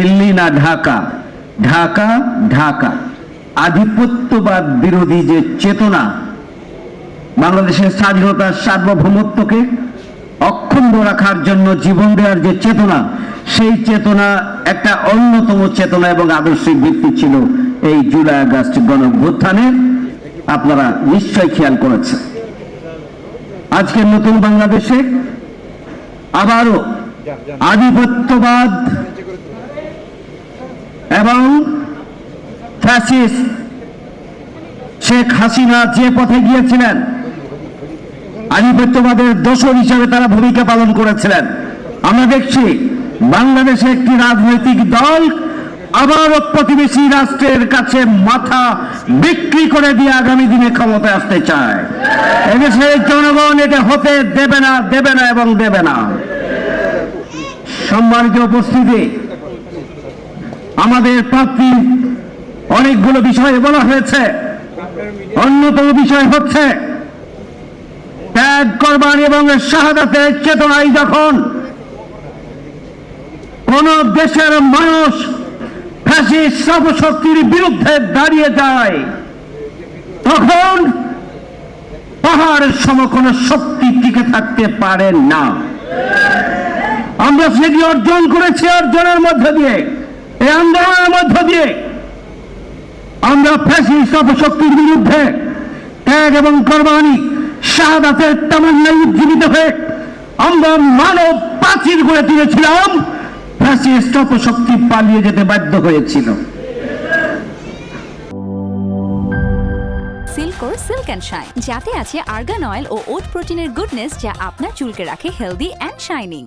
দিল্লি না ঢাকা, ঢাকা ঢাকা। আধিপত্যবাদ বিরোধী যে চেতনা, বাংলাদেশের স্বাধীনতার সার্বভৌমত্বকে অক্ষুণ্ণ রাখার জন্য জীবন দেওয়ার যে চেতনা, সেই চেতনা একটা অন্যতম চেতনা এবং আদর্শিক ভিত্তি ছিল এই জুলাই আগস্ট গণঅভ্যুত্থানের। আপনারা নিশ্চয় খেয়াল করেছেন। আজকের নতুন বাংলাদেশে আবারও আধিপত্যবাদ এবং ফ্যাসিস্ট শেখ হাসিনা যে পথে গিয়েছিলেন, আধিপত্যবাদের দোসর হিসেবে তারা ভূমিকা পালন করেছিলেন। আমরা দেখছি বাংলাদেশে একটি রাজনৈতিক দল আবারও প্রতিবেশী রাষ্ট্রের কাছে মাথা বিক্রি করে দিয়ে আগামী দিনে ক্ষমতায় আসতে চায়। এদেশের জনগণ এটা হতে দেবে না, দেবে না এবং দেবে না। সম্মানিত উপস্থিতি, আমাদের প্রাপ্তি অনেকগুলো বিষয়ে বলা হয়েছে। অন্যতম বিষয় হচ্ছে ত্যাগ, কোরবানি এবং শাহাদাতের চেতনায় যখন কোন দেশের মানুষ ফ্যাসিস্ট অপশক্তির বিরুদ্ধে দাঁড়িয়ে যায়, তখন পাহাড়ের সম কোন শক্তি টিকে থাকতে পারে না। আমরা সেটি অর্জন করেছি। অর্জনের মধ্য দিয়ে, এই আন্দোলনের মধ্য দিয়ে আমরা ফ্যাসিস্ট অপশক্তির বিরুদ্ধে ত্যাগ এবং কোরবানি শাহাদাতের তামান্নায় উজ্জীবিত হয়ে আমরা মানব প্রাচীর গড়ে তুলেছিলাম। ফ্যাসিস্ট অপশক্তি পালিয়ে যেতে বাধ্য হয়েছিল। সিল্কোর সিল্ক অ্যান্ড শাইন, যাতে আছে আর্গান অয়েল ও ওট প্রোটিনের গুডনেস, যা আপনার চুলকে রাখে হেলদি অ্যান্ড শাইনিং।